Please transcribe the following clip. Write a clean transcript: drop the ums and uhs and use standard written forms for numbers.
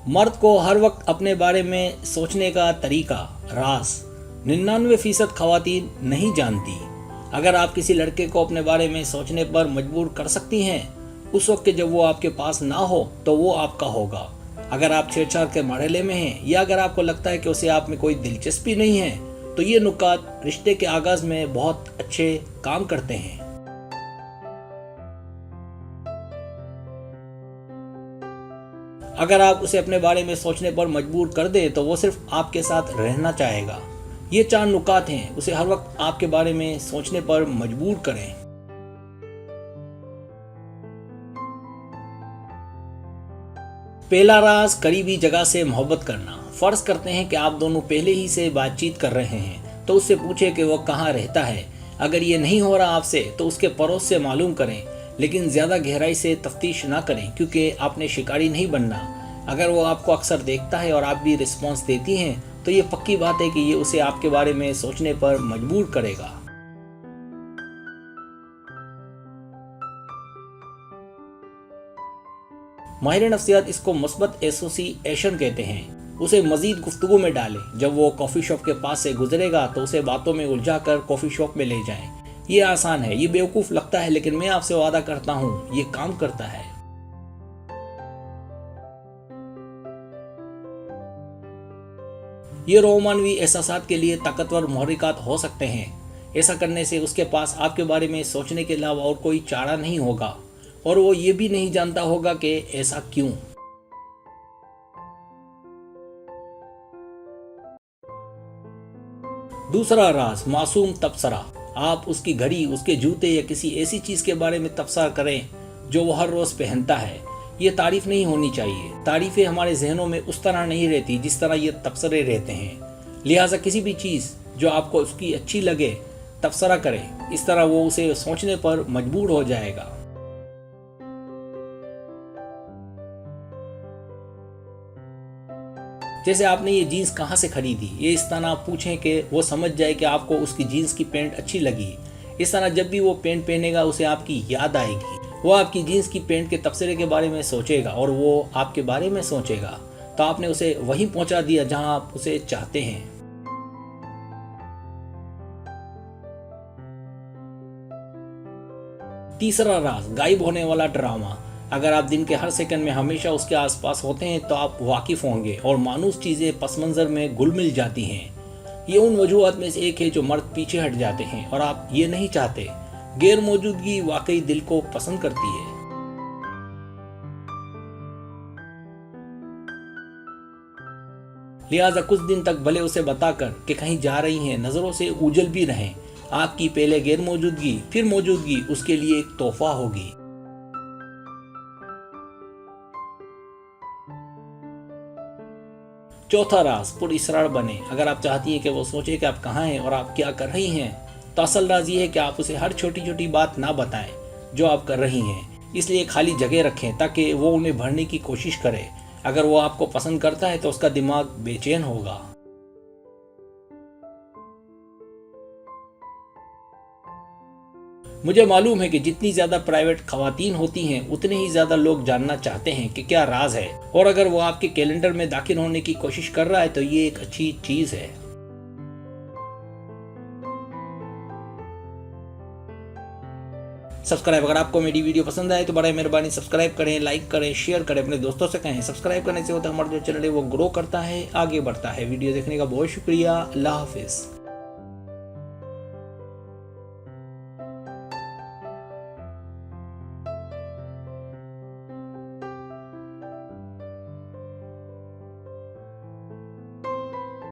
मर्द को हर वक्त अपने बारे में सोचने का तरीका राज 99% खवातीन नहीं जानती। अगर आप किसी लड़के को अपने बारे में सोचने पर मजबूर कर सकती हैं, उस वक्त जब वो आपके पास ना हो तो वो आपका होगा। अगर आप छेड़छाड़ के मरहले में हैं या अगर आपको लगता है कि उसे आप में कोई दिलचस्पी नहीं है, तो ये नुकात रिश्ते के आगाज में बहुत अच्छे काम करते हैं। अगर आप उसे अपने बारे में सोचने पर मजबूर कर दें तो वो सिर्फ आपके साथ रहना चाहेगा। ये 4 नुकात हैं, उसे हर वक्त आपके बारे में सोचने पर मजबूर करें। पहला राज करीबी जगह से मोहब्बत करना। फर्ज करते हैं कि आप दोनों पहले ही से बातचीत कर रहे हैं, तो उससे पूछें कि वह कहाँ रहता है। अगर ये नहीं हो रहा आपसे तो उसके पड़ोस से मालूम करें, लेकिन ज़्यादा गहराई से तफ्तीश ना करें क्योंकि आपने शिकारी नहीं बनना। अगर वो आपको अक्सर देखता है और आप भी रिस्पॉन्स देती हैं तो ये पक्की बात है कि ये उसे आपके बारे में सोचने पर मजबूर करेगा। माहिर नफ्सियात इसको मुस्बत एसोसिएशन कहते हैं। उसे मजीद गुफ्तगू में डालें। जब वो कॉफ़ी शॉप के पास से गुजरेगा तो उसे बातों में उलझा कर कॉफ़ी शॉप में ले जाएं। ये आसान है, ये बेवकूफ़ लगता है, लेकिन मैं आपसे वादा करता हूँ ये काम करता है। ये रोमानवी एहसासात के लिए ताकतवर मुहर्रिकात हो सकते हैं। ऐसा करने से उसके पास आपके बारे में सोचने के अलावा और कोई चारा नहीं होगा और वो ये भी नहीं जानता होगा कि ऐसा क्यों। दूसरा राज मासूम तबसरा। आप उसकी घड़ी, उसके जूते या किसी ऐसी चीज के बारे में तबसरा करें जो वो हर रोज पहनता है। ये तारीफ नहीं होनी चाहिए। तारीफें हमारे जहनों में उस तरह नहीं रहती जिस तरह ये तबसरे रहते हैं। लिहाजा किसी भी चीज जो आपको उसकी अच्छी लगे तबसरा करें। इस तरह वो उसे सोचने पर मजबूर हो जाएगा। जैसे आपने ये जीन्स कहाँ से खरीदी, ये इस तरह पूछें कि वो समझ जाए कि आपको उसकी जीन्स की पैंट अच्छी लगी। इस तरह जब भी वो पैंट पहनेगा उसे आपकी याद आएगी। वो आपकी जीन्स की पैंट के तबसरे के बारे में सोचेगा और वो आपके बारे में सोचेगा, तो आपने उसे वहीं पहुंचा दिया जहां आप उसे चाहते हैं। तीसरा राज गायब होने वाला ड्रामा। अगर आप दिन के हर सेकंड में हमेशा उसके आसपास होते हैं तो आप वाकिफ होंगे और मानूस चीज़ें पस मंज़र में घुल मिल जाती हैं। ये उन वजूहात में से एक है जो मर्द पीछे हट जाते हैं और आप ये नहीं चाहते। गैर मौजूदगी वाकई दिल को पसंद करती है। लिहाजा कुछ दिन तक भले उसे बताकर कि कहीं जा रही हैं, नज़रों से उजल भी रहें। आपकी पहले गैर मौजूदगी फिर मौजूदगी उसके लिए एक तोहफा होगी। चौथा राज पुरइसरार बने। अगर आप चाहती हैं कि वो सोचे कि आप कहाँ हैं और आप क्या कर रही हैं, तो असल राज ये है कि आप उसे हर छोटी छोटी बात ना बताएं जो आप कर रही हैं। इसलिए खाली जगह रखें ताकि वो उन्हें भरने की कोशिश करे। अगर वो आपको पसंद करता है तो उसका दिमाग बेचैन होगा। मुझे मालूम है कि जितनी ज्यादा प्राइवेट खवातीन होती हैं उतने ही ज्यादा लोग जानना चाहते हैं कि क्या राज है, और अगर वो आपके कैलेंडर में दाखिल होने की कोशिश कर रहा है तो ये एक अच्छी चीज है। सब्सक्राइब, अगर आपको मेरी वीडियो पसंद आए तो बड़ा मेहरबानी सब्सक्राइब करें, लाइक करें, शेयर करें, अपने दोस्तों से कहें। सब्सक्राइब करने से होता है हमारा जो चैनल है वो ग्रो करता है, आगे बढ़ता है। वीडियो देखने का बहुत शुक्रिया। अल्लाह हाफिज।